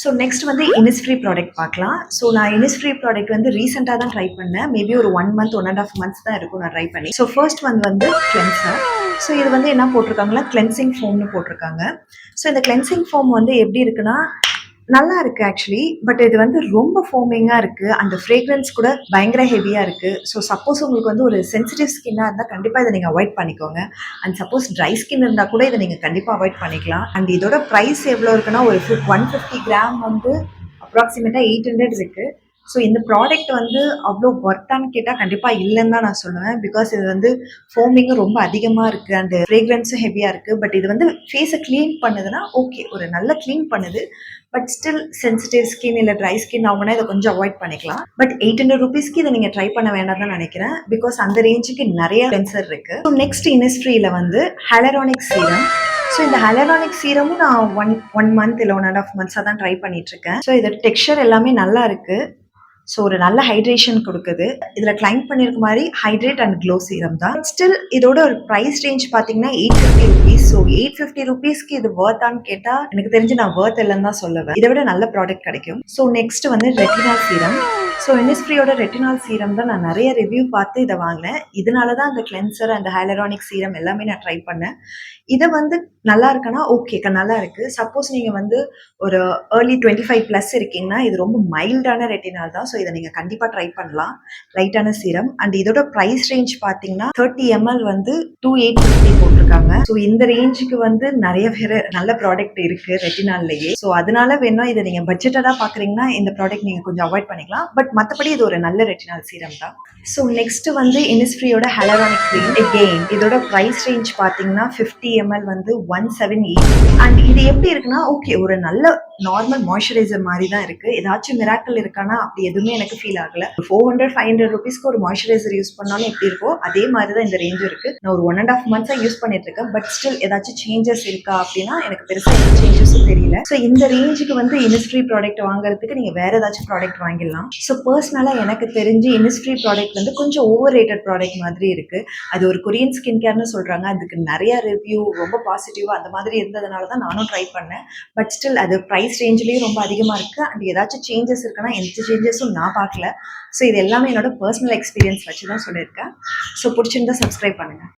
So next வந்து இனிஸ்ஃப்ரீ product பார்க்கலாம். So நான் இனிஸ்ஃப்ரீ ப்ராடக்ட் வந்து ரீசெண்டாக தான் ட்ரை பண்ணேன். மேபி ஒரு 1 மந்த் 1.5 மந்த்ஸ் தான் இருக்கும் நான் ட்ரை பண்ணி. ஸோ ஃபர்ஸ்ட் வந்து கிளென்சர். ஸோ இது வந்து என்ன போட்டிருக்காங்களா, கிளென்சிங் ஃபோம்னு போட்டிருக்காங்க. ஸோ இந்த கிளென்சிங் ஃபோம் வந்து எப்படி இருக்குன்னா நல்லா இருக்கு ஆக்சுவலி. பட் இது வந்து ரொம்ப ஃபோமிங்காக இருக்கு. அந்த ஃப்ரேக்ரன்ஸ் கூட பயங்கர ஹெவியாக இருக்கு. ஸோ சப்போஸ் உங்களுக்கு வந்து ஒரு சென்சிட்டிவ் ஸ்கின்னாக இருந்தால் கண்டிப்பாக இதை நீங்கள் அவாய்ட் பண்ணிக்கோங்க. அண்ட் சப்போஸ் ட்ரை ஸ்கின் இருந்தால் கூட இதை நீங்கள் கண்டிப்பாக அவாய்ட் பண்ணிக்கலாம். அண்ட் இதோட ப்ரைஸ் எவ்வளோ இருக்குன்னா ஒரு 150 கிராம் வந்து அப்ராக்சிமேட்டாக 800 இருக்கு. ஸோ இந்த ப்ராடக்ட் வந்து அவ்வளோ ஒர்த்தான்னு கேட்டால் கண்டிப்பாக இல்லைன்னு தான் நான் சொல்லுவேன். பிகாஸ் இது வந்து ஃபோமிங்கும் ரொம்ப அதிகமாக இருக்குது அண்ட் ஃப்ரேக்ரன்ஸும் ஹெவியாக இருக்குது. பட் இது வந்து ஃபேஸை க்ளீன் பண்ணுதுன்னா ஓகே, ஒரு நல்ல க்ளீன் பண்ணுது. பட் ஸ்டில் சென்சிட்டிவ் ஸ்கின் இல்லை ட்ரை ஸ்கின் ஆகுனா இதை கொஞ்சம் அவாய்ட் பண்ணிக்கலாம். பட் 800 ருபீஸ்க்கு இதை நீங்கள் ட்ரை பண்ண வேண்டாம் தான் நினைக்கிறேன். பிகாஸ் அந்த ரேஞ்சுக்கு நிறைய கிளென்சர் இருக்குது. ஸோ நெக்ஸ்ட் இனிஸ்ஃப்ரீயில் வந்து ஹைலரானிக் சீரம். ஸோ இந்த ஹைலரானிக் சீரமும் நான் ஒன் மந்த் இல்லை 1.5 மந்த்ஸாக தான் ட்ரை பண்ணிட்டுருக்கேன். ஸோ இதோட டெக்ஸ்சர் எல்லாமே நல்லா இருக்குது. ஸோ ஒரு நல்ல ஹைட்ரேஷன் கொடுக்குது. இதில் கிளைம் பண்ணியிருக்க மாதிரி ஹைட்ரேட் அண்ட் க்ளோ சீரம் தான். ஸ்டில் இதோட ஒரு ப்ரைஸ் ரேஞ்ச் பார்த்தீங்கன்னா 850 ருபீஸ். ஸோ 850 ருபீஸ்க்கு இது வர்த்தான்னு கேட்டால் எனக்கு தெரிஞ்சு நான் வர்த் இல்லைன்னு தான் சொல்லுவேன். இதை விட நல்ல ப்ராடக்ட் கிடைக்கும். ஸோ நெக்ஸ்ட் வந்து ரெட்டினால் சீரம். ஸோ இனிஸ்ஃப்ரீயோட ரெட்டினால் சீரம் தான் நான் நிறைய ரிவ்யூ பார்த்து இதை வாங்கினேன். இதனால தான் அந்த கிளென்சர் அந்த ஹைலரானிக் சீரம் எல்லாமே நான் ட்ரை பண்ணேன். இதை வந்து நல்லா இருக்குன்னா ஓகே, நல்லா இருக்குது. சப்போஸ் நீங்கள் வந்து ஒரு ஏர்லி 25+ இருக்கீங்கன்னா இது ரொம்ப மைல்டான ரெட்டினால் தான். ஸோ இதை நீங்கள் கண்டிப்பாக ட்ரை பண்ணலாம். லைட்டான சீரம். அண்ட் இதோட ப்ரைஸ் ரேஞ்ச் பார்த்தீங்கன்னா 30 ml வந்து 2850 போட்டிருக்காங்க. ஸோ இந்த ரேஞ்சுக்கு வந்து நிறைய பேர் நல்ல ப்ராடக்ட் இருக்குது ரெட்டினால்லையே. ஸோ அதனால வேணும் இதை நீங்கள் பட்ஜெட்டடாக பார்க்குறீங்கன்னா இந்த ப்ராடக்ட் நீங்கள் கொஞ்சம் அவாய்ட் பண்ணிக்கலாம். பட் மற்றபடி இது ஒரு நல்ல ரெட்டினால் சீரம் தான். ஸோ நெக்ஸ்ட் வந்து இனிஸ்ஃப்ரீயோட ஹைலரானிக் க்ரீம். அகெயின் இதோட ப்ரைஸ் ரேஞ்ச் பார்த்தீங்கன்னா 50 ml வந்து 178. அண்ட் இது எப்படி இருக்குன்னா ஓகே, ஒரு நல்ல நார்மல் மாய்ஸ்சரைசர் மாதிரி தான் இருக்குது. ஏதாச்சும் மிராக்கிள் இருக்கானா அப்படி எதுவுமே எனக்கு ஃபீல் ஆகலை. 400-500 ருபீஸ்க்கு ஒரு மாய்ஸ்சரைசர் யூஸ் பண்ணாலும் எப்படி இருக்கோ அதே மாதிரி தான் இந்த ரேஞ்சும் இருக்குது. நான் ஒரு 1.5 மந்த்ஸாக யூஸ் பண்ணிட்டு இருக்கேன். பட் ஸ்டில் ஏதாச்சும் சேஞ்சஸ் இருக்கா அப்படின்னா எனக்கு பெருசாக எந்த சேஞ்சஸும் தெரியல. ஸோ இந்த ரேஞ்சுக்கு வந்து இனிஸ்ஃப்ரீ ப்ராடக்ட் வாங்குறதுக்கு நீங்கள் வேறு ஏதாச்சும் ப்ராடக்ட் வாங்கிடலாம். ஸோ பர்சனலாக எனக்கு தெரிஞ்சு இனிஸ்ஃப்ரீ ப்ராடக்ட் வந்து கொஞ்சம் ஓவர் ரேட்டட் ப்ராடக்ட் மாதிரி இருக்குது. அது ஒரு கொரியன் ஸ்கின் கேர்னு சொல்கிறாங்க. அதுக்கு நிறைய ரிவ்யூ ரொம்ப பாசிட்டிவாக அந்த மாதிரி இருந்ததுனால தான் நானும் ட்ரை பண்ணேன். பட் ஸ்டில் அது ப்ரைஸ் ரேஞ்சிலையும் ரொம்ப அதிகமாக இருக்குது. அண்ட் ஏதாச்சும் சேஞ்சஸ் இருக்குன்னா எந்த சேஞ்சஸும் நான் பார்க்கல. ஸோ இது எல்லாமே என்னோட பர்சனல் எக்ஸ்பீரியன்ஸ் வச்சு தான் சொல்லியிருக்கேன். ஸோ பிடிச்சிருந்தா சப்ஸ்கிரைப் பண்ணுங்கள்.